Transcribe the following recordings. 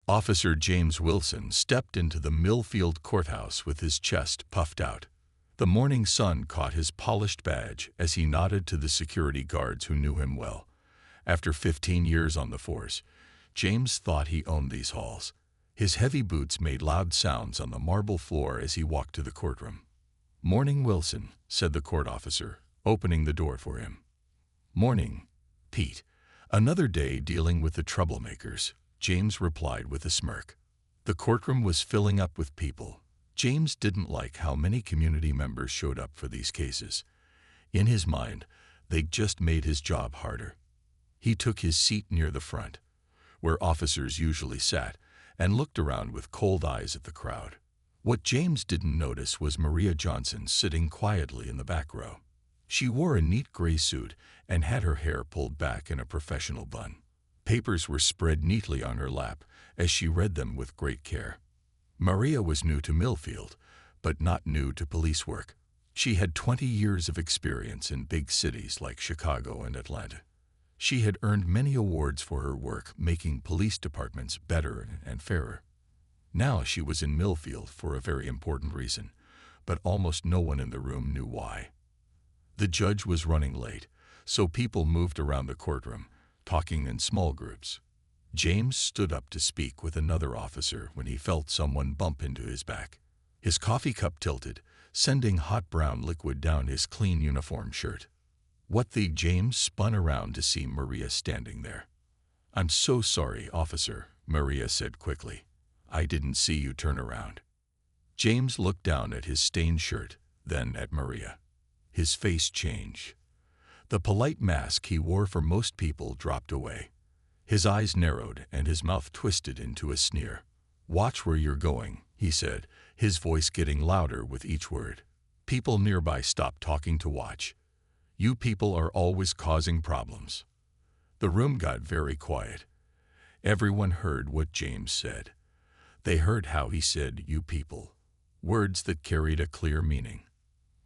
Officer James Wilson stepped into the Millfield courthouse with his chest puffed out. The morning sun caught his polished badge as he nodded to the security guards who knew him well. After 15 years on the force, James thought he owned these halls. His heavy boots made loud sounds on the marble floor as he walked to the courtroom. "Morning, Wilson," said the court officer, opening the door for him. "Morning, Pete. Another day dealing with the troublemakers," James replied with a smirk. The courtroom was filling up with people. James didn't like how many community members showed up for these cases. In his mind, they just made his job harder. He took his seat near the front, where officers usually sat, and looked around with cold eyes at the crowd. What James didn't notice was Maria Johnson sitting quietly in the back row. She wore a neat gray suit and had her hair pulled back in a professional bun. Papers were spread neatly on her lap as she read them with great care. Maria was new to Millfield, but not new to police work. She had 20 years of experience in big cities like Chicago and Atlanta. She had earned many awards for her work making police departments better and fairer. Now she was in Millfield for a very important reason, but almost no one in the room knew why. The judge was running late, so people moved around the courtroom, talking in small groups. James stood up to speak with another officer when he felt someone bump into his back. His coffee cup tilted, sending hot brown liquid down his clean uniform shirt. "What the?" James spun around to see Maria standing there. "I'm so sorry, officer," Maria said quickly. "I didn't see you turn around." James looked down at his stained shirt, then at Maria. His face changed. The polite mask he wore for most people dropped away. His eyes narrowed and his mouth twisted into a sneer. "Watch where you're going," he said, his voice getting louder with each word. People nearby stopped talking to watch. "You people are always causing problems." The room got very quiet. Everyone heard what James said. They heard how he said, "you people," words that carried a clear meaning.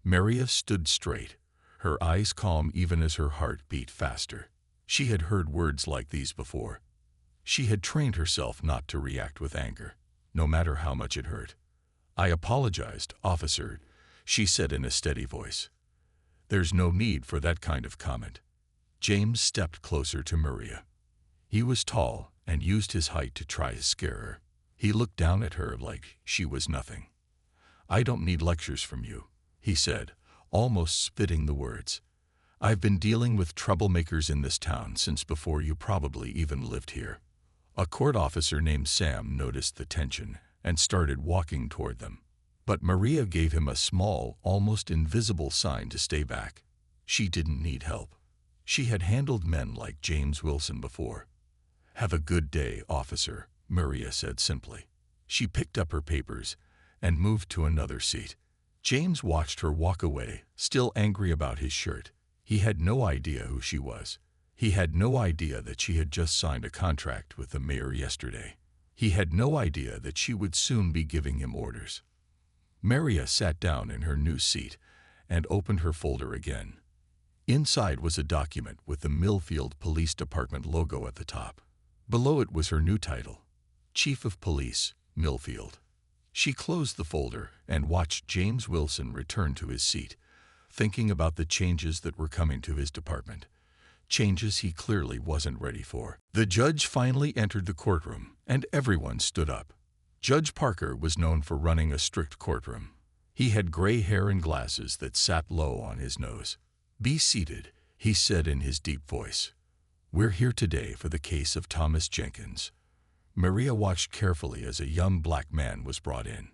Maria stood straight, her eyes calm even as her heart beat faster. She had heard words like these before. She had trained herself not to react with anger, no matter how much it hurt. "I apologized, officer," she said in a steady voice. "There's no need for that kind of comment." James stepped closer to Maria. He was tall and used his height to try to scare her. He looked down at her like she was nothing. "I don't need lectures from you," he said, almost spitting the words. "I've been dealing with troublemakers in this town since before you probably even lived here." A court officer named Sam noticed the tension and started walking toward them. But Maria gave him a small, almost invisible sign to stay back. She didn't need help. She had handled men like James Wilson before. "Have a good day, officer," Maria said simply. She picked up her papers and moved to another seat. James watched her walk away, still angry about his shirt. He had no idea who she was. He had no idea that she had just signed a contract with the mayor yesterday. He had no idea that she would soon be giving him orders. Maria sat down in her new seat and opened her folder again. Inside was a document with the Millfield Police Department logo at the top. Below it was her new title, Chief of Police, Millfield. She closed the folder and watched James Wilson return to his seat, thinking about the changes that were coming to his department. Changes he clearly wasn't ready for. The judge finally entered the courtroom, and everyone stood up. Judge Parker was known for running a strict courtroom. He had gray hair and glasses that sat low on his nose. "Be seated," he said in his deep voice. "We're here today for the case of Thomas Jenkins." Maria watched carefully as a young black man was brought in.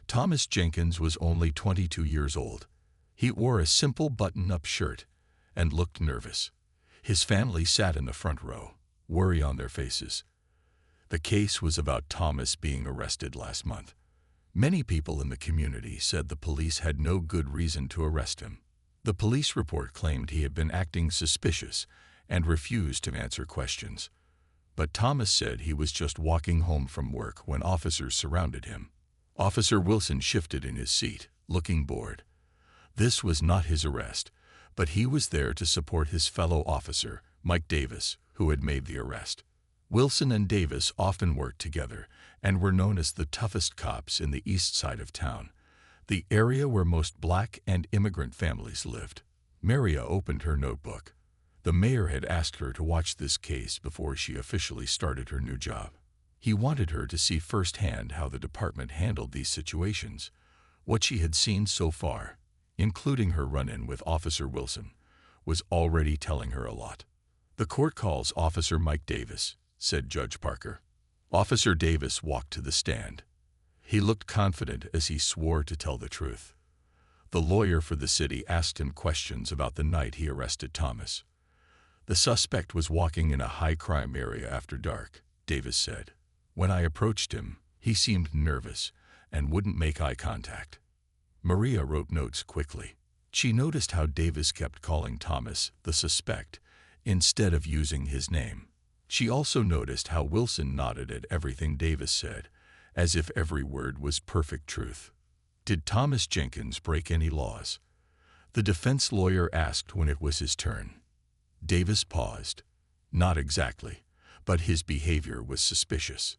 Thomas Jenkins was only 22 years old. He wore a simple button-up shirt and looked nervous. His family sat in the front row, worry on their faces. The case was about Thomas being arrested last month. Many people in the community said the police had no good reason to arrest him. The police report claimed he had been acting suspicious and refused to answer questions. But Thomas said he was just walking home from work when officers surrounded him. Officer Wilson shifted in his seat, looking bored. This was not his arrest, but he was there to support his fellow officer, Mike Davis, who had made the arrest. Wilson and Davis often worked together and were known as the toughest cops in the east side of town, the area where most black and immigrant families lived. Maria opened her notebook. The mayor had asked her to watch this case before she officially started her new job. He wanted her to see firsthand how the department handled these situations. What she had seen so far, including her run-in with Officer Wilson, was already telling her a lot. "The court calls Officer Mike Davis," said Judge Parker. Officer Davis walked to the stand. He looked confident as he swore to tell the truth. The lawyer for the city asked him questions about the night he arrested Thomas. "The suspect was walking in a high-crime area after dark," Davis said. "When I approached him, he seemed nervous and wouldn't make eye contact." Maria wrote notes quickly. She noticed how Davis kept calling Thomas the suspect instead of using his name. She also noticed how Wilson nodded at everything Davis said, as if every word was perfect truth. Did Thomas Jenkins break any laws? The defense lawyer asked when it was his turn. Davis paused. Not exactly, but his behavior was suspicious.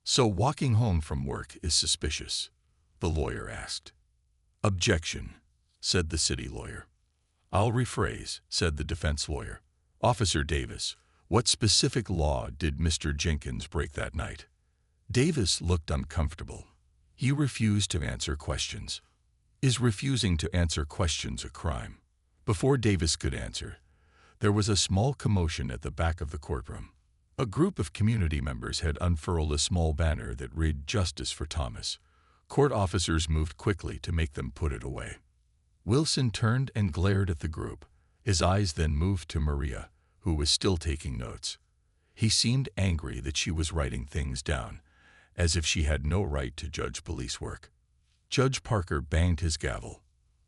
"So walking home from work is suspicious?" the lawyer asked. "Objection," said the city lawyer. "I'll rephrase," said the defense lawyer. "Officer Davis, what specific law did Mr. Jenkins break that night?" Davis looked uncomfortable. He refused to answer questions. Is refusing to answer questions a crime? Before Davis could answer, there was a small commotion at the back of the courtroom. A group of community members had unfurled a small banner that read "Justice for Thomas." Court officers moved quickly to make them put it away. Wilson turned and glared at the group. His eyes then moved to Maria, who was still taking notes. He seemed angry that she was writing things down, as if she had no right to judge police work. Judge Parker banged his gavel.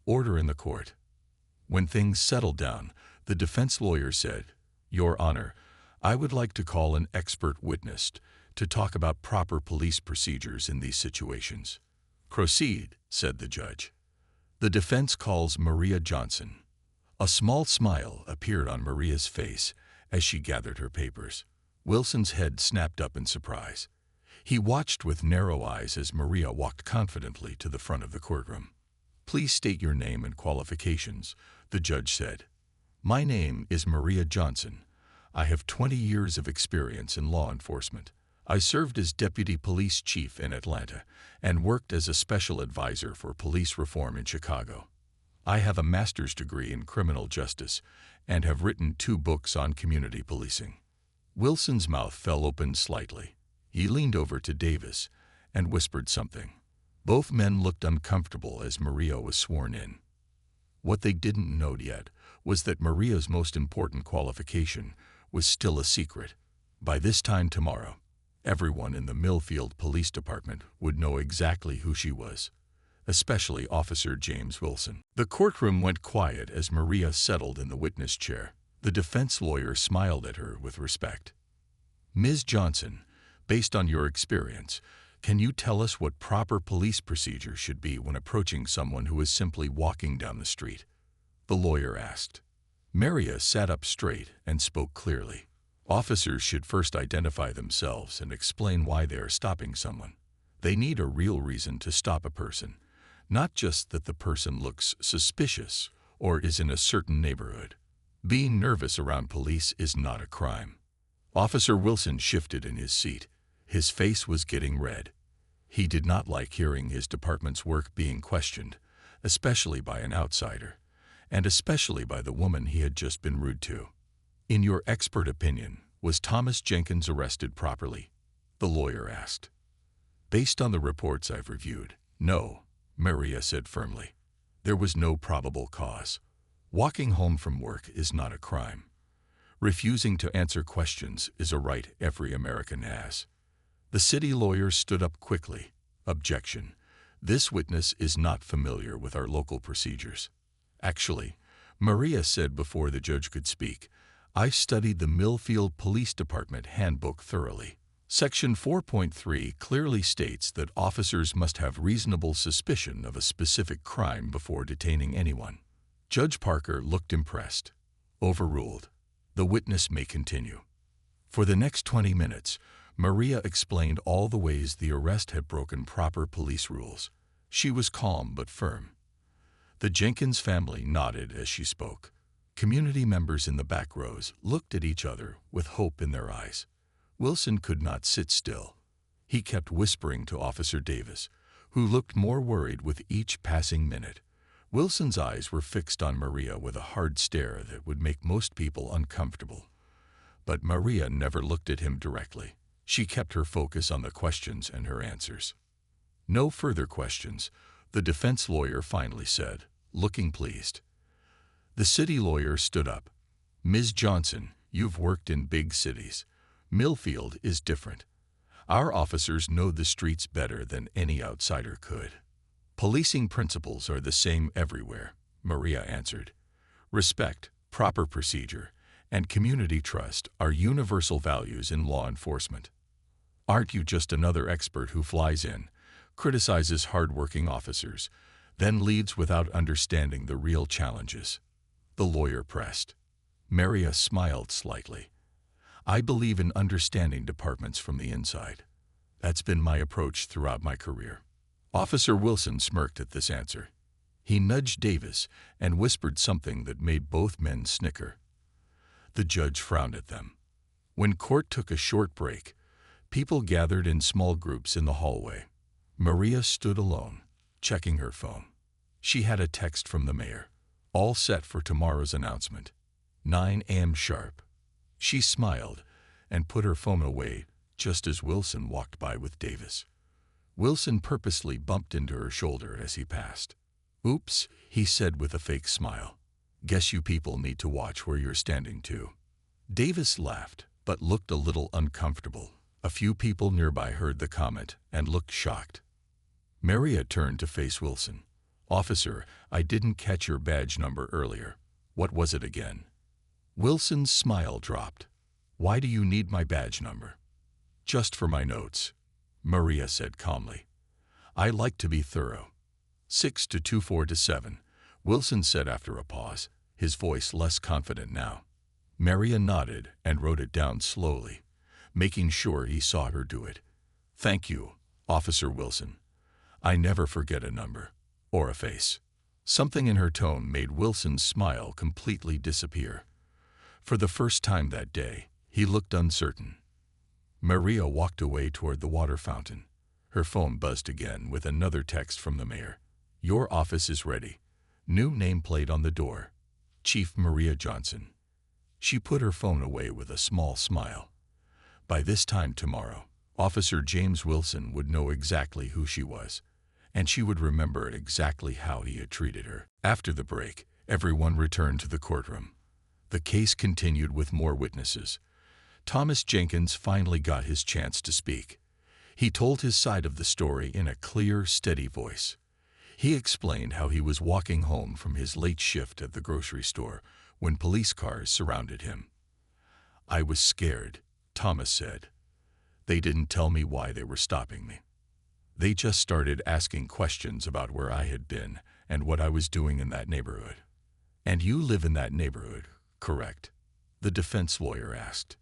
"Order in the court." When things settled down, the defense lawyer said, "Your Honor, I would like to call an expert witness to talk about proper police procedures in these situations." "Proceed," said the judge. "The defense calls Maria Johnson." A small smile appeared on Maria's face as she gathered her papers. Wilson's head snapped up in surprise. He watched with narrow eyes as Maria walked confidently to the front of the courtroom. "Please state your name and qualifications," the judge said. "My name is Maria Johnson. I have 20 years of experience in law enforcement. I served as deputy police chief in Atlanta and worked as a special advisor for police reform in Chicago. I have a master's degree in criminal justice and have written 2 books on community policing." Wilson's mouth fell open slightly. He leaned over to Davis and whispered something. Both men looked uncomfortable as Maria was sworn in. What they didn't know yet was that Maria's most important qualification was still a secret. By this time tomorrow, everyone in the Millfield Police Department would know exactly who she was, especially Officer James Wilson. The courtroom went quiet as Maria settled in the witness chair. The defense lawyer smiled at her with respect. "Ms. Johnson, based on your experience, can you tell us what proper police procedure should be when approaching someone who is simply walking down the street?" the lawyer asked. Maria sat up straight and spoke clearly. "Officers should first identify themselves and explain why they are stopping someone. They need a real reason to stop a person, not just that the person looks suspicious or is in a certain neighborhood. Being nervous around police is not a crime." Officer Wilson shifted in his seat. His face was getting red. He did not like hearing his department's work being questioned, especially by an outsider, and especially by the woman he had just been rude to. "In your expert opinion, was Thomas Jenkins arrested properly?" the lawyer asked. "Based on the reports I've reviewed, no," Maria said firmly. "There was no probable cause. Walking home from work is not a crime. Refusing to answer questions is a right every American has." The city lawyer stood up quickly. "Objection. This witness is not familiar with our local procedures." "Actually," Maria said before the judge could speak, "I studied the Millfield Police Department handbook thoroughly. Section 4.3 clearly states that officers must have reasonable suspicion of a specific crime before detaining anyone." Judge Parker looked impressed. "Overruled. The witness may continue." For the next 20 minutes, Maria explained all the ways the arrest had broken proper police rules. She was calm but firm. The Jenkins family nodded as she spoke. Community members in the back rows looked at each other with hope in their eyes. Wilson could not sit still. He kept whispering to Officer Davis, who looked more worried with each passing minute. Wilson's eyes were fixed on Maria with a hard stare that would make most people uncomfortable. But Maria never looked at him directly. She kept her focus on the questions and her answers. "No further questions," the defense lawyer finally said, looking pleased. The city lawyer stood up. "Ms. Johnson, you've worked in big cities. Millfield is different. Our officers know the streets better than any outsider could." "Policing principles are the same everywhere," Maria answered. "Respect, proper procedure, and community trust are universal values in law enforcement. Aren't you just another expert who flies in, criticizes hard-working officers, then leaves without understanding the real challenges?" The lawyer pressed. Maria smiled slightly. "I believe in understanding departments from the inside. That's been my approach throughout my career." Officer Wilson smirked at this answer. He nudged Davis and whispered something that made both men snicker. The judge frowned at them. When court took a short break, people gathered in small groups in the hallway. Maria stood alone, checking her phone. She had a text from the mayor, all set for tomorrow's announcement, 9 a.m. sharp. She smiled and put her phone away just as Wilson walked by with Davis. Wilson purposely bumped into her shoulder as he passed. "Oops," he said with a fake smile. "Guess you people need to watch where you're standing too." Davis laughed, but looked a little uncomfortable. A few people nearby heard the comment and looked shocked. Maria turned to face Wilson. "Officer, I didn't catch your badge number earlier. What was it again?" Wilson's smile dropped. "Why do you need my badge number?" "Just for my notes," Maria said calmly. "I like to be thorough." 6 to 24 to 7, Wilson said after a pause, his voice less confident now. Maria nodded and wrote it down slowly, making sure he saw her do it. "Thank you, Officer Wilson. I never forget a number or a face." Something in her tone made Wilson's smile completely disappear. For the first time that day, he looked uncertain. Maria walked away toward the water fountain. Her phone buzzed again with another text from the mayor. "Your office is ready. New nameplate on the door. Chief Maria Johnson." She put her phone away with a small smile. By this time tomorrow, Officer James Wilson would know exactly who she was, and she would remember exactly how he had treated her. After the break, everyone returned to the courtroom. The case continued with more witnesses. Thomas Jenkins finally got his chance to speak. He told his side of the story in a clear, steady voice. He explained how he was walking home from his late shift at the grocery store when police cars surrounded him. "I was scared," Thomas said. "They didn't tell me why they were stopping me. They just started asking questions about where I had been and what I was doing in that neighborhood." "And you live in that neighborhood, correct?" the defense lawyer asked.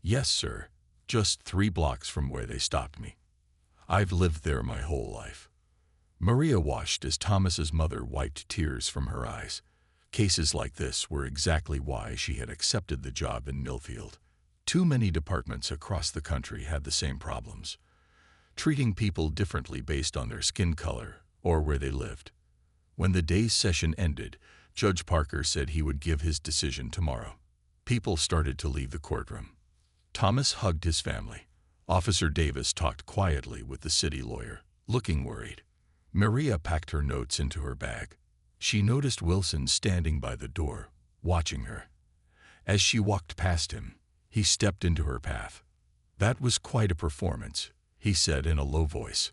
"Yes, sir. Just 3 blocks from where they stopped me. I've lived there my whole life." Maria watched as Thomas's mother wiped tears from her eyes. Cases like this were exactly why she had accepted the job in Millfield. Too many departments across the country had the same problems, treating people differently based on their skin color or where they lived. When the day's session ended, Judge Parker said he would give his decision tomorrow. People started to leave the courtroom. Thomas hugged his family. Officer Davis talked quietly with the city lawyer, looking worried. Maria packed her notes into her bag. She noticed Wilson standing by the door, watching her. As she walked past him, he stepped into her path. "That was quite a performance," he said in a low voice.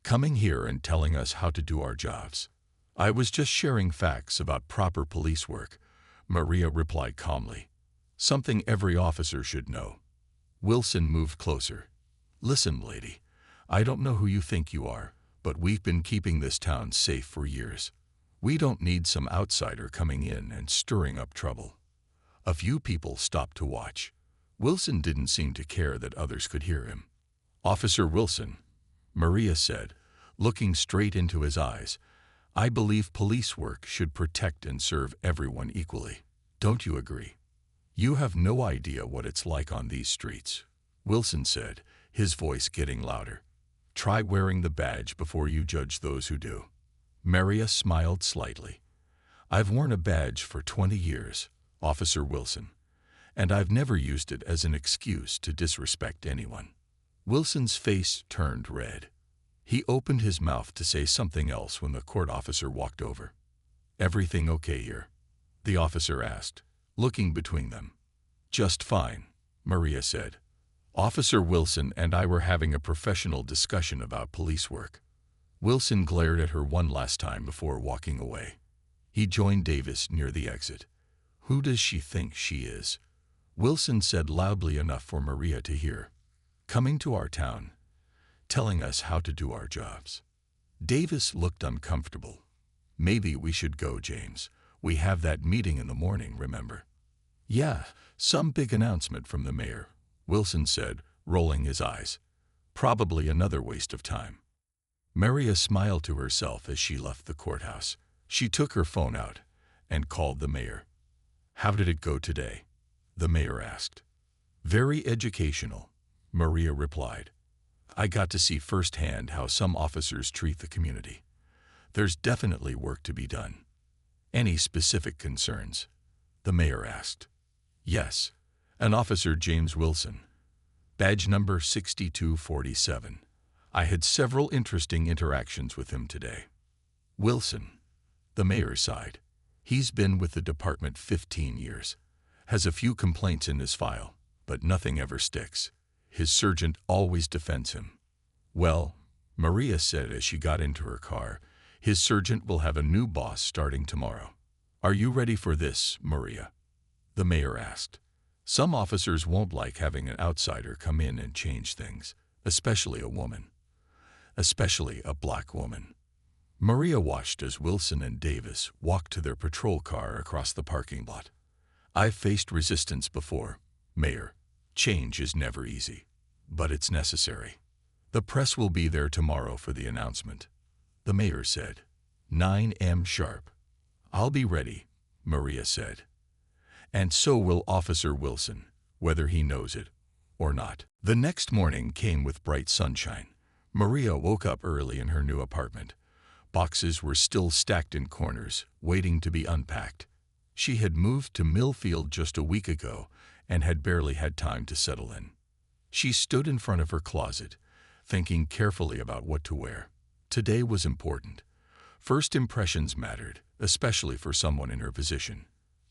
"Coming here and telling us how to do our jobs." "I was just sharing facts about proper police work," Maria replied calmly. "Something every officer should know." Wilson moved closer. "Listen, lady, I don't know who you think you are, but we've been keeping this town safe for years. We don't need some outsider coming in and stirring up trouble." A few people stopped to watch. Wilson didn't seem to care that others could hear him. "Officer Wilson," Maria said, looking straight into his eyes, "I believe police work should protect and serve everyone equally. Don't you agree?" "You have no idea what it's like on these streets," Wilson said, his voice getting louder. "Try wearing the badge before you judge those who do." Maria smiled slightly. "I've worn a badge for 20 years, Officer Wilson, and I've never used it as an excuse to disrespect anyone." Wilson's face turned red. He opened his mouth to say something else when the court officer walked over. "Everything okay here?" the officer asked, looking between them. "Just fine," Maria said. "Officer Wilson and I were having a professional discussion about police work." Wilson glared at her one last time before walking away. He joined Davis near the exit. "Who does she think she is?" Wilson said loudly enough for Maria to hear. "Coming to our town, telling us how to do our jobs." Davis looked uncomfortable. "Maybe we should go, James. We have that meeting in the morning, remember?" "Yeah, some big announcement from the mayor," Wilson said, rolling his eyes. "Probably another waste of time." Maria smiled to herself as she left the courthouse. She took her phone out and called the mayor. "How did it go today?" the mayor asked. "Very educational," Maria replied. "I got to see firsthand how some officers treat the community. There's definitely work to be done." "Any specific concerns?" the mayor asked. "Yes, an officer, James Wilson. Badge number 6247. I had several interesting interactions with him today." "Wilson," the mayor sighed. "He's been with the department 15 years. Has a few complaints in his file, but nothing ever sticks. His sergeant always defends him." "Well," Maria said as she got into her car, "his sergeant will have a new boss starting tomorrow." "Are you ready for this, Maria?" the mayor asked. "Some officers won't like having an outsider come in and change things, especially a woman. Especially a black woman." Maria watched as Wilson and Davis walked to their patrol car across the parking lot. "I've faced resistance before, Mayor. Change is never easy, but it's necessary. The press will be there tomorrow for the announcement," the mayor said. 9 a.m. sharp. "I'll be ready," Maria said. "And so will Officer Wilson, whether he knows it or not." The next morning came with bright sunshine. Maria woke up early in her new apartment. Boxes were still stacked in corners, waiting to be unpacked. She had moved to Millfield just a week ago and had barely had time to settle in. She stood in front of her closet, thinking carefully about what to wear. Today was important. First impressions mattered, especially for someone in her position.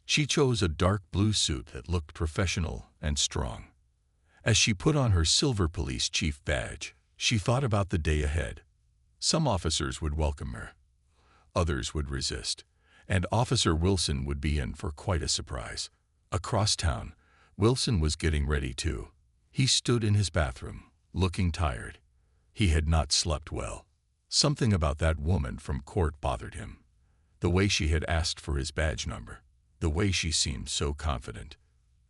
She chose a dark blue suit that looked professional and strong. As she put on her silver police chief badge, she thought about the day ahead. Some officers would welcome her. Others would resist. And Officer Wilson would be in for quite a surprise. Across town, Wilson was getting ready too. He stood in his bathroom, looking tired. He had not slept well. Something about that woman from court bothered him. The way she had asked for his badge number. The way she seemed so confident.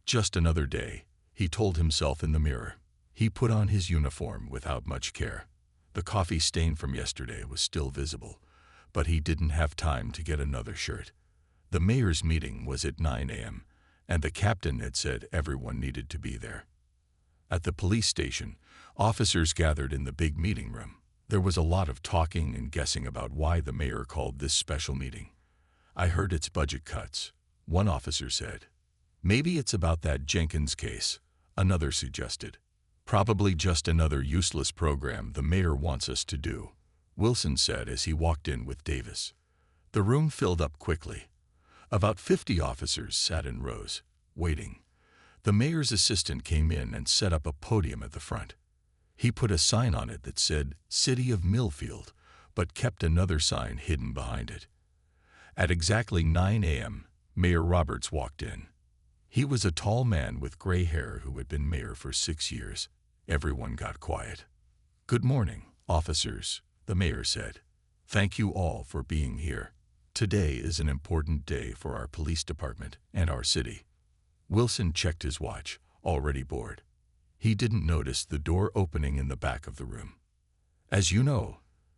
Just another day, he told himself in the mirror. He put on his uniform without much care. The coffee stain from yesterday was still visible, but he didn't have time to get another shirt. The mayor's meeting was at 9 a.m., and the captain had said everyone needed to be there. At the police station, officers gathered in the big meeting room. There was a lot of talking and guessing about why the mayor called this special meeting. "I heard it's budget cuts," one officer said. "Maybe it's about that Jenkins case," another suggested. "Probably just another useless program the mayor wants us to do," Wilson said as he walked in with Davis. The room filled up quickly. About 50 officers sat in rows, waiting. The mayor's assistant came in and set up a podium at the front. He put a sign on it that said City of Millfield, but kept another sign hidden behind it. At exactly 9 a.m., Mayor Roberts walked in. He was a tall man with gray hair who had been mayor for 6 years. Everyone got quiet. "Good morning, officers," the mayor said. "Thank you all for being here. Today is an important day for our police department and our city." Wilson checked his watch. already bored. He didn't notice the door opening in the back of the room. As you know,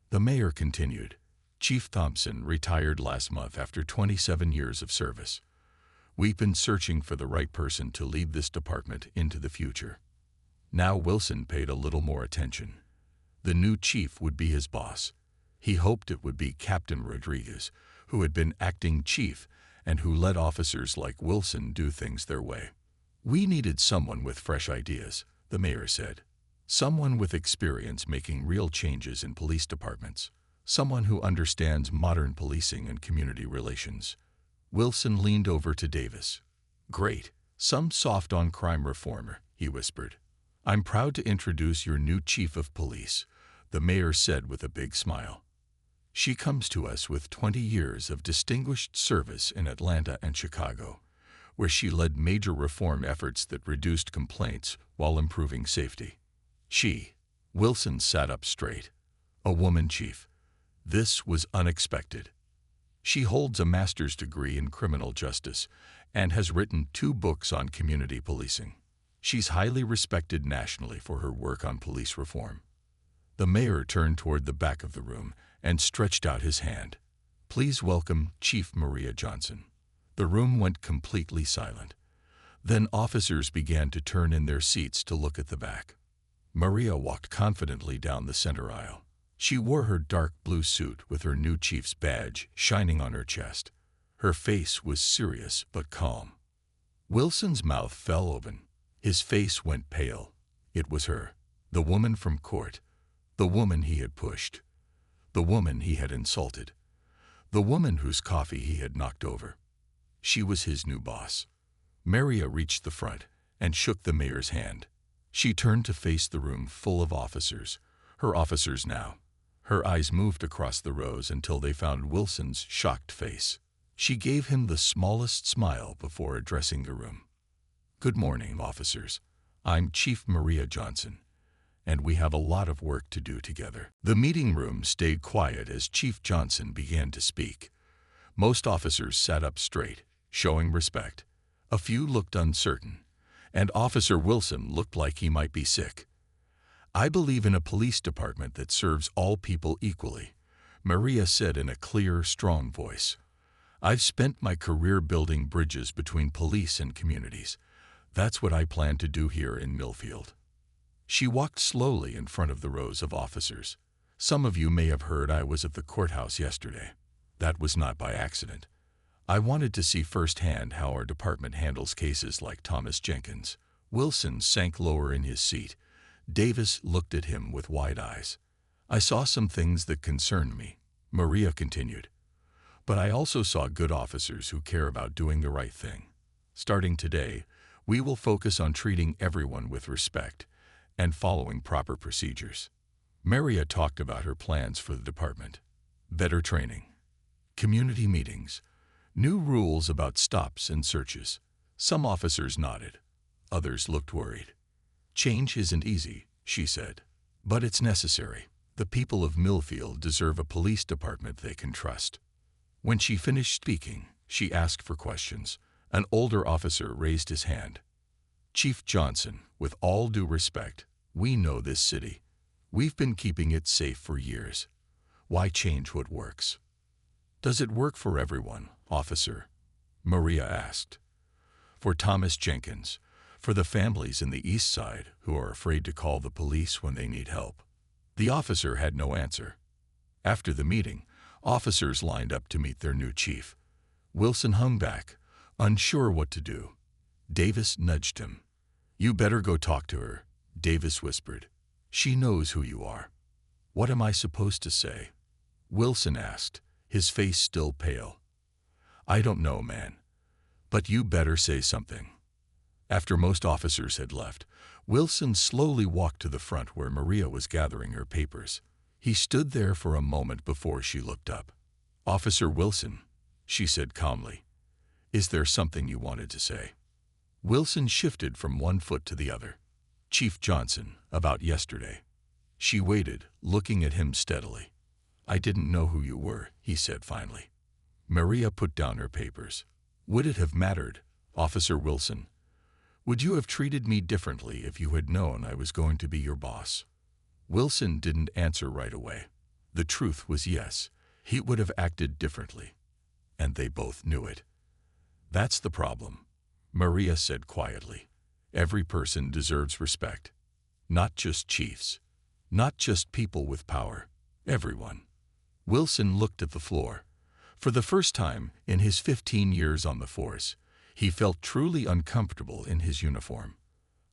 the mayor continued, Chief Thompson retired last month after 27 years of service. We've been searching for the right person to lead this department into the future. Now Wilson paid a little more attention. The new chief would be his boss. He hoped it would be Captain Rodriguez, who had been acting chief and who let officers like Wilson do things their way. We needed someone with fresh ideas, the mayor said. Someone with experience making real changes in police departments. Someone who understands modern policing and community relations. Wilson leaned over to Davis. Great, some soft-on-crime reformer, he whispered. I'm proud to introduce your new chief of police, the mayor said with a big smile. She comes to us with 20 years of distinguished service in Atlanta and Chicago, where she led major reform efforts that reduced complaints while improving safety. Wilson sat up straight. A woman chief. This was unexpected. She holds a master's degree in criminal justice and has written 2 books on community policing. She's highly respected nationally for her work on police reform. The mayor turned toward the back of the room and stretched out his hand. Please welcome Chief Maria Johnson. The room went completely silent. Then officers began to turn in their seats to look at the back. Maria walked confidently down the center aisle. She wore her dark blue suit with her new chief's badge shining on her chest. Her face was serious but calm. Wilson's mouth fell open. His face went pale. It was her, the woman from court, the woman he had pushed, the woman he had insulted, the woman whose coffee he had knocked over. She was his new boss. Maria reached the front and shook the mayor's hand. She turned to face the room full of officers, her officers now. Her eyes moved across the rows until they found Wilson's shocked face. She gave him the smallest smile before addressing the room. Good morning, officers. I'm Chief Maria Johnson, and we have a lot of work to do together. The meeting room stayed quiet as Chief Johnson began to speak. Most officers sat up straight, showing respect. A few looked uncertain, and Officer Wilson looked like he might be sick. I believe in a police department that serves all people equally, Maria said in a clear, strong voice. I've spent my career building bridges between police and communities. That's what I plan to do here in Millfield. She walked slowly in front of the rows of officers. Some of you may have heard I was at the courthouse yesterday. That was not by accident. I wanted to see firsthand how our department handles cases like Thomas Jenkins. Wilson sank lower in his seat. Davis looked at him with wide eyes. I saw some things that concerned me, Maria continued. But I also saw good officers who care about doing the right thing. Starting today, we will focus on treating everyone with respect and following proper procedures. Maria talked about her plans for the department. Better training, community meetings, new rules about stops and searches. Some officers nodded. Others looked worried. Change isn't easy, she said, but it's necessary. The people of Millfield deserve a police department they can trust. When she finished speaking, she asked for questions. An older officer raised his hand. Chief Johnson, with all due respect, we know this city. We've been keeping it safe for years. Why change what works? Does it work for everyone, officer? Maria asked. For Thomas Jenkins, for the families in the East Side who are afraid to call the police when they need help. The officer had no answer. After the meeting, officers lined up to meet their new chief. Wilson hung back, unsure what to do. Davis nudged him. You better go talk to her, Davis whispered. She knows who you are. What am I supposed to say? Wilson asked, his face still pale. I don't know, man. But you better say something. After most officers had left, Wilson slowly walked to the front where Maria was gathering her papers. He stood there for a moment before she looked up. Officer Wilson, she said calmly, is there something you wanted to say? Wilson shifted from one foot to the other. Chief Johnson, about yesterday. She waited, looking at him steadily. I didn't know who you were, he said finally. Maria put down her papers. Would it have mattered, Officer Wilson? Would you have treated me differently if you had known I was going to be your boss? Wilson didn't answer right away. The truth was yes, he would have acted differently. And they both knew it. That's the problem, Maria said quietly. Every person deserves respect. Not just chiefs. Not just people with power. Everyone. Wilson looked at the floor. For the first time in his 15 years on the force, he felt truly uncomfortable in his uniform.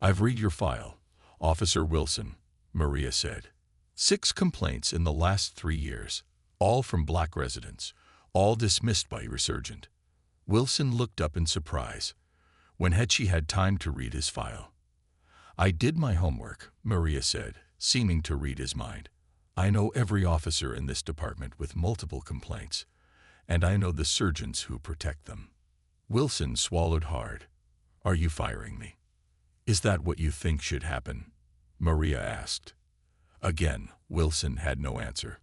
I've read your file, Officer Wilson, Maria said. 6 complaints in the last 3 years, all from black residents, all dismissed by your sergeant. Wilson looked up in surprise. When had she had time to read his file? I did my homework, Maria said, seeming to read his mind. I know every officer in this department with multiple complaints, and I know the surgeons who protect them. Wilson swallowed hard. Are you firing me? Is that what you think should happen? Maria asked. Again, Wilson had no answer.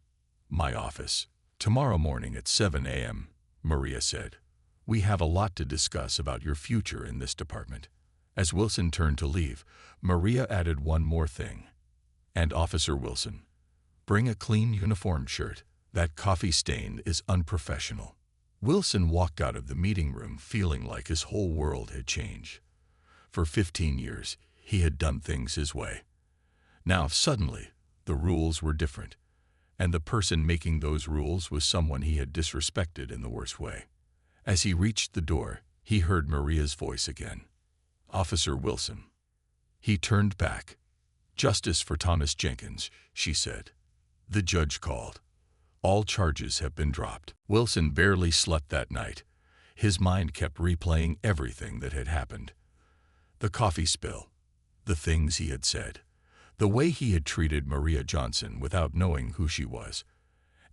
My office. Tomorrow morning at 7 a.m., Maria said. We have a lot to discuss about your future in this department. As Wilson turned to leave, Maria added one more thing. And Officer Wilson, bring a clean uniform shirt. That coffee stain is unprofessional. Wilson walked out of the meeting room feeling like his whole world had changed. For 15 years, he had done things his way. Now, suddenly, the rules were different, and the person making those rules was someone he had disrespected in the worst way. As he reached the door, he heard Maria's voice again. Officer Wilson. He turned back. Justice for Thomas Jenkins, she said. The judge called. All charges have been dropped. Wilson barely slept that night. His mind kept replaying everything that had happened. The coffee spill, the things he had said, the way he had treated Maria Johnson without knowing who she was,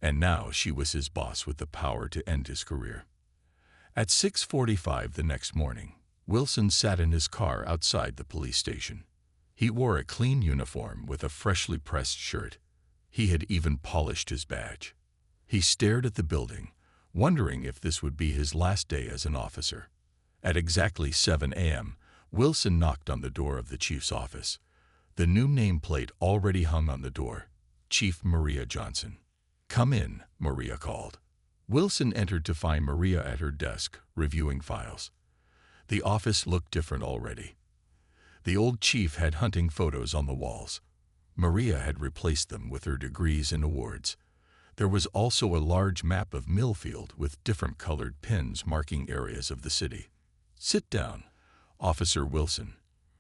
and now she was his boss with the power to end his career. At 6:45 the next morning, Wilson sat in his car outside the police station. He wore a clean uniform with a freshly pressed shirt. He had even polished his badge. He stared at the building, wondering if this would be his last day as an officer. At exactly 7 a.m., Wilson knocked on the door of the chief's office. The new nameplate already hung on the door. Chief Maria Johnson. Come in, Maria called. Wilson entered to find Maria at her desk, reviewing files. The office looked different already. The old chief had hunting photos on the walls. Maria had replaced them with her degrees and awards. There was also a large map of Millfield with different colored pins marking areas of the city. Sit down, Officer Wilson,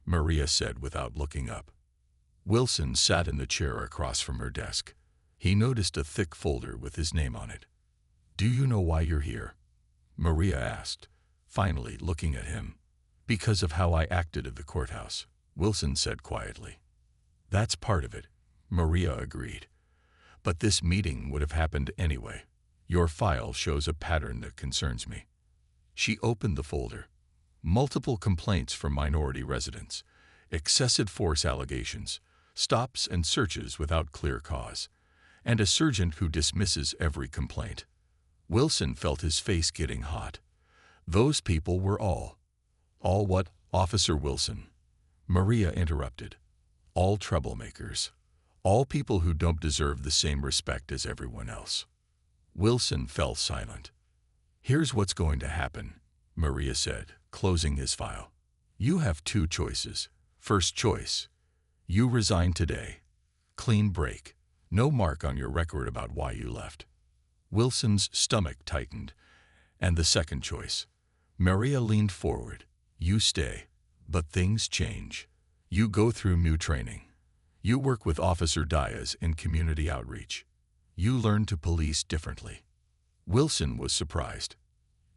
Maria said without looking up. Wilson sat in the chair across from her desk. He noticed a thick folder with his name on it. Do you know why you're here? Maria asked, finally looking at him. Because of how I acted at the courthouse, Wilson said quietly. That's part of it, Maria agreed. But this meeting would have happened anyway. Your file shows a pattern that concerns me. She opened the folder. Multiple complaints from minority residents, excessive force allegations, stops and searches without clear cause, and a sergeant who dismisses every complaint. Wilson felt his face getting hot. Those people were all what, Officer Wilson? Maria interrupted. All troublemakers. All people who don't deserve the same respect as everyone else. Wilson fell silent. Here's what's going to happen, Maria said, closing his file. You have 2 choices. First choice. You resign today. Clean break. No mark on your record about why you left. Wilson's stomach tightened. And the second choice. Maria leaned forward. You stay. But things change. You go through new training. You work with Officer Diaz in community outreach. You learn to police differently. Wilson was surprised.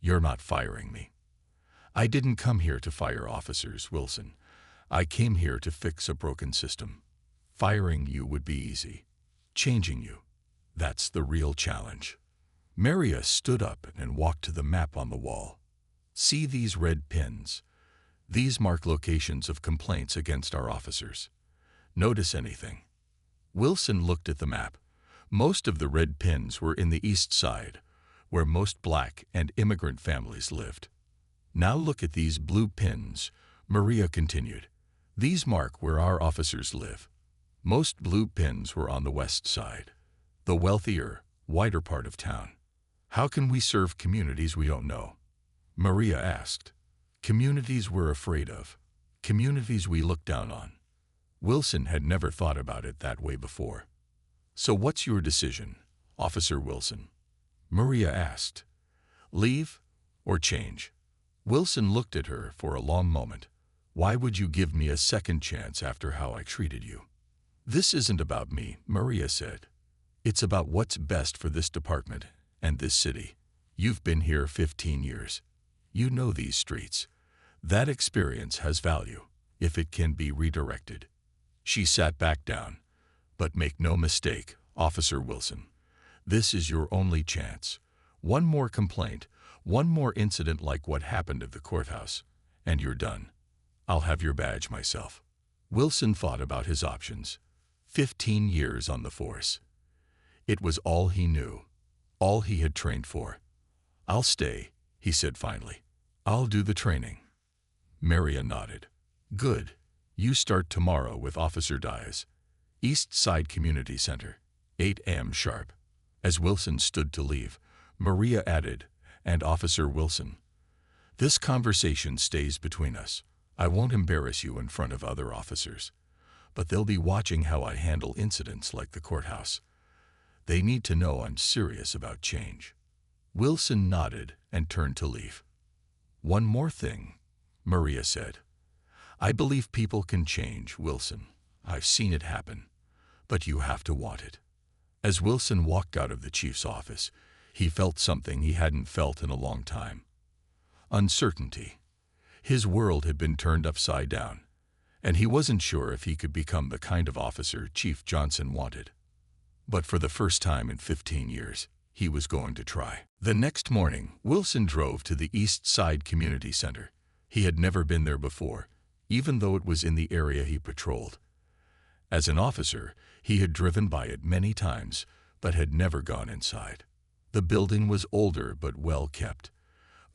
You're not firing me. I didn't come here to fire officers, Wilson. I came here to fix a broken system. Firing you would be easy. Changing you, that's the real challenge. Maria stood up and walked to the map on the wall. See these red pins? These mark locations of complaints against our officers. Notice anything? Wilson looked at the map. Most of the red pins were in the east side, where most black and immigrant families lived. Now look at these blue pins, Maria continued. These mark where our officers live. Most blue pins were on the west side, the wealthier, wider part of town. How can we serve communities we don't know? Maria asked. Communities we're afraid of. Communities we look down on. Wilson had never thought about it that way before. So what's your decision, Officer Wilson? Maria asked. Leave or change? Wilson looked at her for a long moment. Why would you give me a second chance after how I treated you? This isn't about me, Maria said. It's about what's best for this department and this city. You've been here 15 years. You know these streets. That experience has value if it can be redirected. She sat back down. But make no mistake, Officer Wilson. This is your only chance. One more complaint, one more incident like what happened at the courthouse, and you're done. I'll have your badge myself. Wilson thought about his options. 15 years on the force. It was all he knew, all he had trained for. I'll stay, he said finally. I'll do the training. Maria nodded. Good. You start tomorrow with Officer Diaz. East Side Community Center, 8 a.m. sharp. As Wilson stood to leave, Maria added, and Officer Wilson, this conversation stays between us. I won't embarrass you in front of other officers, but they'll be watching how I handle incidents like the courthouse. They need to know I'm serious about change. Wilson nodded and turned to leave. One more thing, Maria said. I believe people can change, Wilson. I've seen it happen, but you have to want it. As Wilson walked out of the chief's office, he felt something he hadn't felt in a long time. Uncertainty. His world had been turned upside down, and he wasn't sure if he could become the kind of officer Chief Johnson wanted. But for the first time in 15 years, he was going to try. The next morning, Wilson drove to the East Side Community Center. He had never been there before, even though it was in the area he patrolled. As an officer, he had driven by it many times, but had never gone inside. The building was older but well kept.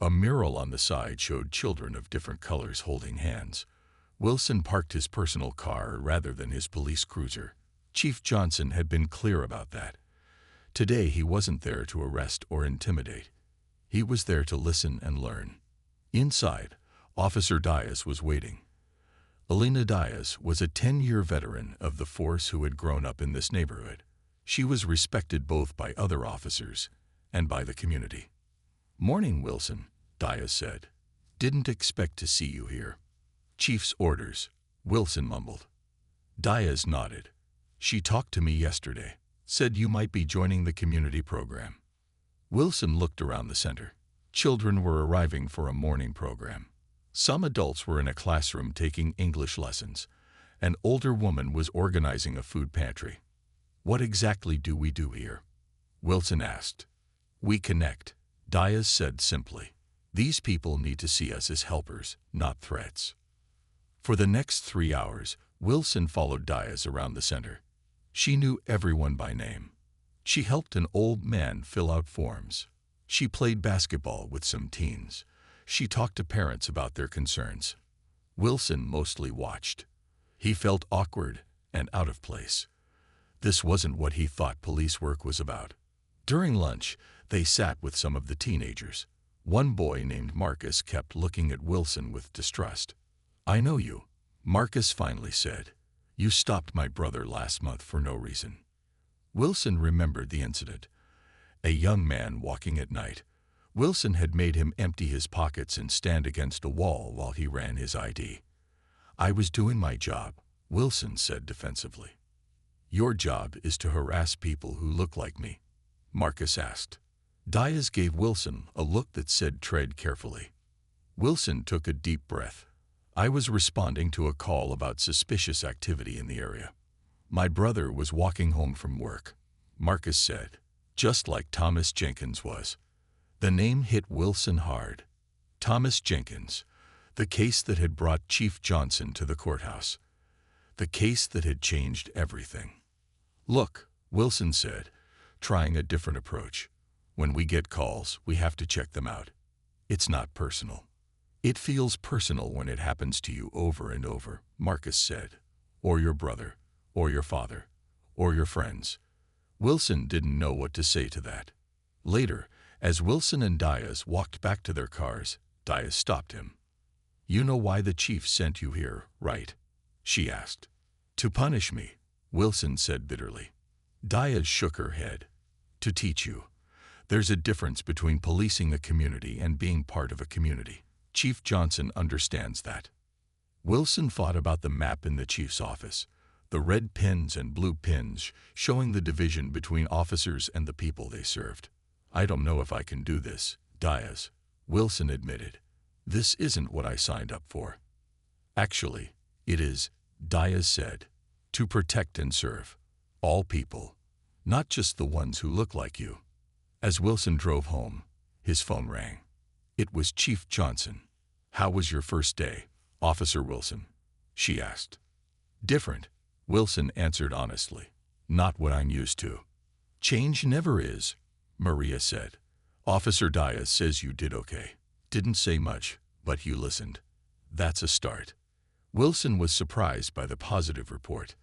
A mural on the side showed children of different colors holding hands. Wilson parked his personal car rather than his police cruiser. Chief Johnson had been clear about that. Today he wasn't there to arrest or intimidate. He was there to listen and learn. Inside, Officer Diaz was waiting. Elena Diaz was a 10-year veteran of the force who had grown up in this neighborhood. She was respected both by other officers and by the community. Morning, Wilson, Diaz said. Didn't expect to see you here. Chief's orders, Wilson mumbled. Diaz nodded. She talked to me yesterday, said you might be joining the community program. Wilson looked around the center. Children were arriving for a morning program. Some adults were in a classroom taking English lessons. An older woman was organizing a food pantry. What exactly do we do here? Wilson asked. We connect, Diaz said simply. These people need to see us as helpers, not threats. For the next 3 hours, Wilson followed Diaz around the center. She knew everyone by name. She helped an old man fill out forms. She played basketball with some teens. She talked to parents about their concerns. Wilson mostly watched. He felt awkward and out of place. This wasn't what he thought police work was about. During lunch, they sat with some of the teenagers. One boy named Marcus kept looking at Wilson with distrust. I know you, Marcus finally said. You stopped my brother last month for no reason. Wilson remembered the incident. A young man walking at night. Wilson had made him empty his pockets and stand against a wall while he ran his ID. I was doing my job, Wilson said defensively. Your job is to harass people who look like me, Marcus asked. Diaz gave Wilson a look that said tread carefully. Wilson took a deep breath. I was responding to a call about suspicious activity in the area. My brother was walking home from work, Marcus said, just like Thomas Jenkins was. The name hit Wilson hard. Thomas Jenkins, the case that had brought Chief Johnson to the courthouse. The case that had changed everything. Look, Wilson said, trying a different approach. When we get calls, we have to check them out. It's not personal. It feels personal when it happens to you over and over, Marcus said. Or your brother, or your father, or your friends. Wilson didn't know what to say to that. Later, as Wilson and Diaz walked back to their cars, Diaz stopped him. "You know why the chief sent you here, right?" she asked. "To punish me," Wilson said bitterly. Diaz shook her head. "To teach you. There's a difference between policing a community and being part of a community. Chief Johnson understands that." Wilson thought about the map in the chief's office, the red pins and blue pins showing the division between officers and the people they served. "I don't know if I can do this, Diaz," Wilson admitted. "This isn't what I signed up for." "Actually, it is," Diaz said. "To protect and serve. All people. Not just the ones who look like you." As Wilson drove home, his phone rang. It was Chief Johnson. "How was your first day, Officer Wilson?" she asked. "Different," Wilson answered honestly. "Not what I'm used to." "Change never is," Maria said. "Officer Diaz says you did okay. Didn't say much, but you listened. That's a start." Wilson was surprised by the positive report.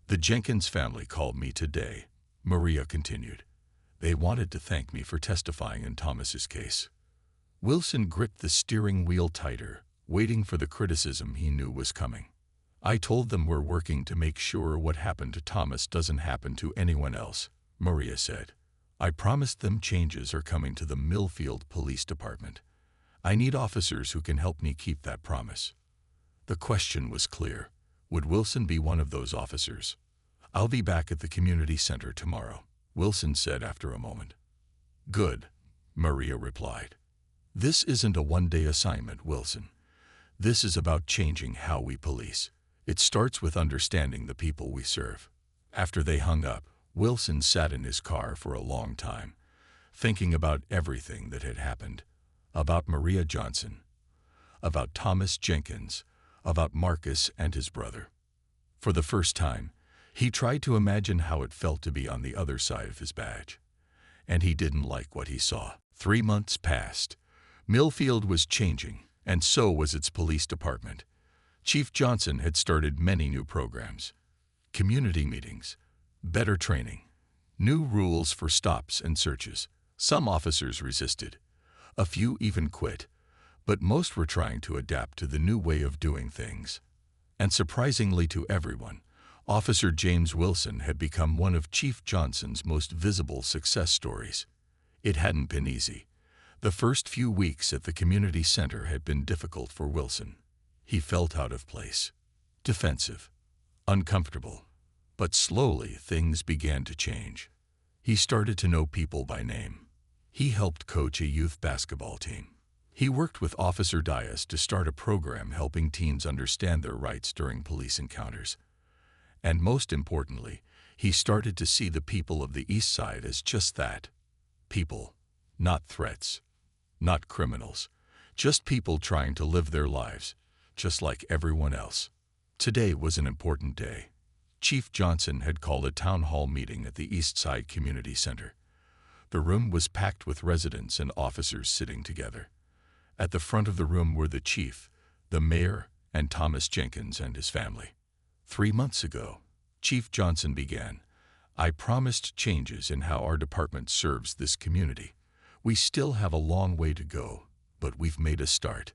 "The Jenkins family called me today," Maria continued. "They wanted to thank me for testifying in Thomas's case." Wilson gripped the steering wheel tighter, waiting for the criticism he knew was coming. "I told them we're working to make sure what happened to Thomas doesn't happen to anyone else," Maria said. "I promised them changes are coming to the Millfield Police Department. I need officers who can help me keep that promise." The question was clear. Would Wilson be one of those officers? "I'll be back at the community center tomorrow," Wilson said after a moment. "Good," Maria replied. "This isn't a one-day assignment, Wilson. This is about changing how we police. It starts with understanding the people we serve." After they hung up, Wilson sat in his car for a long time, thinking about everything that had happened. About Maria Johnson, about Thomas Jenkins, about Marcus and his brother. For the first time, he tried to imagine how it felt to be on the other side of his badge. And he didn't like what he saw. 3 months passed. Millfield was changing, and so was its police department. Chief Johnson had started many new programs. Community meetings, better training, new rules for stops and searches. Some officers resisted. A few even quit. But most were trying to adapt to the new way of doing things. And surprisingly to everyone, Officer James Wilson had become one of Chief Johnson's most visible success stories. It hadn't been easy. The first few weeks at the community center had been difficult for Wilson. He felt out of place, defensive, uncomfortable. But slowly things began to change. He started to know people by name. He helped coach a youth basketball team. He worked with Officer Diaz to start a program helping teens understand their rights during police encounters. And most importantly, he started to see the people of the East Side as just that. People, not threats, not criminals, just people trying to live their lives, just like everyone else. Today was an important day. Chief Johnson had called a town hall meeting at the East Side Community Center. The room was packed with residents and officers sitting together. At the front of the room were the chief, the mayor, and Thomas Jenkins and his family. 3 months ago, Chief Johnson began, "I promised changes in how our department serves this community. We still have a long way to go, but we've made a start."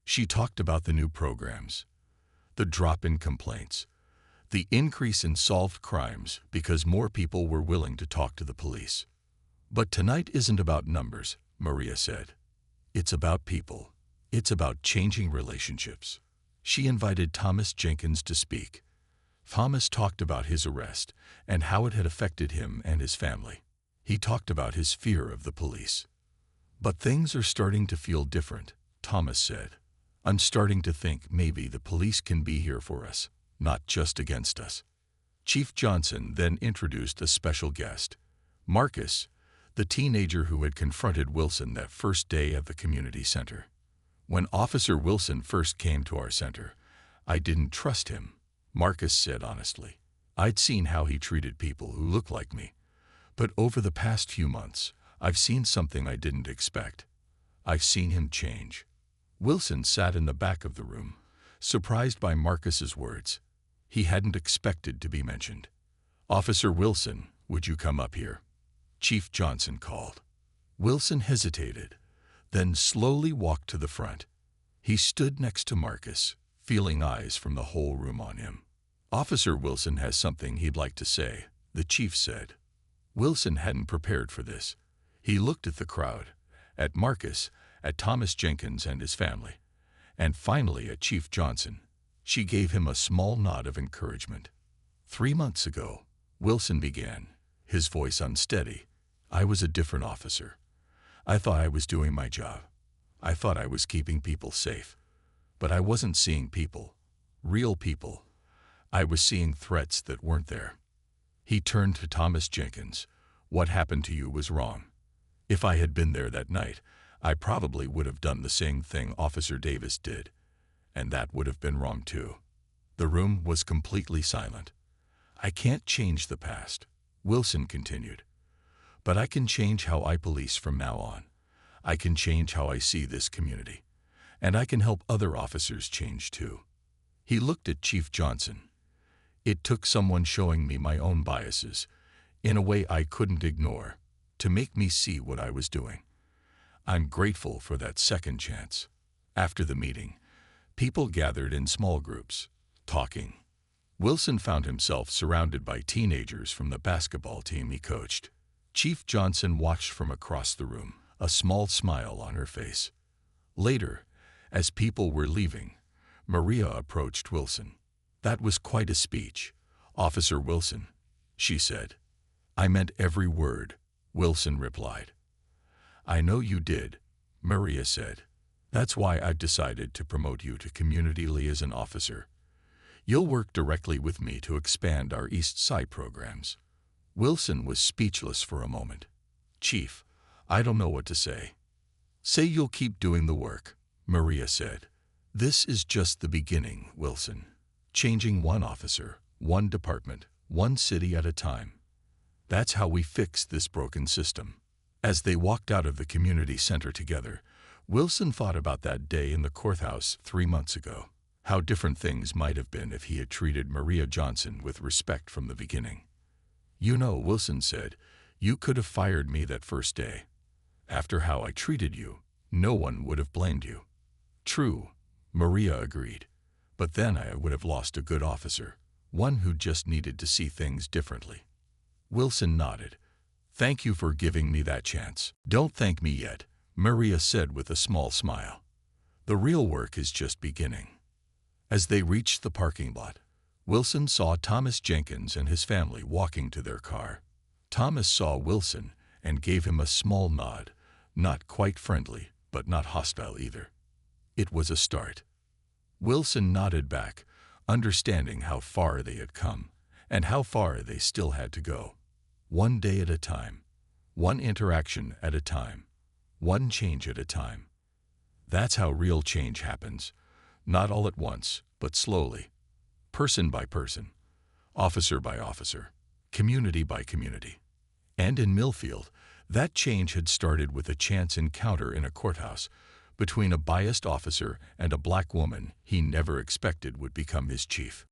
She talked about the new programs, the drop in complaints, the increase in solved crimes because more people were willing to talk to the police. "But tonight isn't about numbers," Maria said. "It's about people. It's about changing relationships." She invited Thomas Jenkins to speak. Thomas talked about his arrest and how it had affected him and his family. He talked about his fear of the police. "But things are starting to feel different," Thomas said. "I'm starting to think maybe the police can be here for us, not just against us." Chief Johnson then introduced a special guest, Marcus, the teenager who had confronted Wilson that first day at the community center. "When Officer Wilson first came to our center, I didn't trust him," Marcus said honestly. "I'd seen how he treated people who looked like me. But over the past few months, I've seen something I didn't expect. I've seen him change." Wilson sat in the back of the room, surprised by Marcus's words. He hadn't expected to be mentioned. "Officer Wilson, would you come up here?" Chief Johnson called. Wilson hesitated, then slowly walked to the front. He stood next to Marcus, feeling eyes from the whole room on him. "Officer Wilson has something he'd like to say," the chief said. Wilson hadn't prepared for this. He looked at the crowd, at Marcus, at Thomas Jenkins and his family, and finally at Chief Johnson. She gave him a small nod of encouragement. "3 months ago," Wilson began, his voice unsteady, "I was a different officer. I thought I was doing my job. I thought I was keeping people safe. But I wasn't seeing people, real people. I was seeing threats that weren't there." He turned to Thomas Jenkins. "What happened to you was wrong. If I had been there that night, I probably would have done the same thing Officer Davis did. And that would have been wrong too." The room was completely silent. "I can't change the past," Wilson continued. "But I can change how I police from now on. I can change how I see this community. And I can help other officers change too." He looked at Chief Johnson. "It took someone showing me my own biases, in a way I couldn't ignore, to make me see what I was doing. I'm grateful for that second chance." After the meeting, people gathered in small groups, talking. Wilson found himself surrounded by teenagers from the basketball team he coached. Chief Johnson watched from across the room, a small smile on her face. Later, as people were leaving, Maria approached Wilson. "That was quite a speech, Officer Wilson," she said. "I meant every word," Wilson replied. "I know you did," Maria said. "That's why I've decided to promote you to Community Liaison Officer. You'll work directly with me to expand our East Side programs." Wilson was speechless for a moment. "Chief, I don't know what to say." "Say you'll keep doing the work," Maria said. "This is just the beginning, Wilson. Changing one officer, one department, one city at a time. That's how we fix this broken system." As they walked out of the community center together, Wilson thought about that day in the courthouse 3 months ago. How different things might have been if he had treated Maria Johnson with respect from the beginning. "You know," Wilson said, "you could have fired me that first day. After how I treated you, no one would have blamed you." "True," Maria agreed. "But then I would have lost a good officer, one who just needed to see things differently." Wilson nodded. "Thank you for giving me that chance." "Don't thank me yet," Maria said with a small smile. "The real work is just beginning." As they reached the parking lot, Wilson saw Thomas Jenkins and his family walking to their car. Thomas saw Wilson and gave him a small nod, not quite friendly, but not hostile either. It was a start. Wilson nodded back, understanding how far they had come and how far they still had to go. One day at a time, one interaction at a time, one change at a time. That's how real change happens. Not all at once, but slowly, person by person, officer by officer, community by community. And in Millfield, that change had started with a chance encounter in a courthouse between a biased officer and a black woman he never expected would become his chief.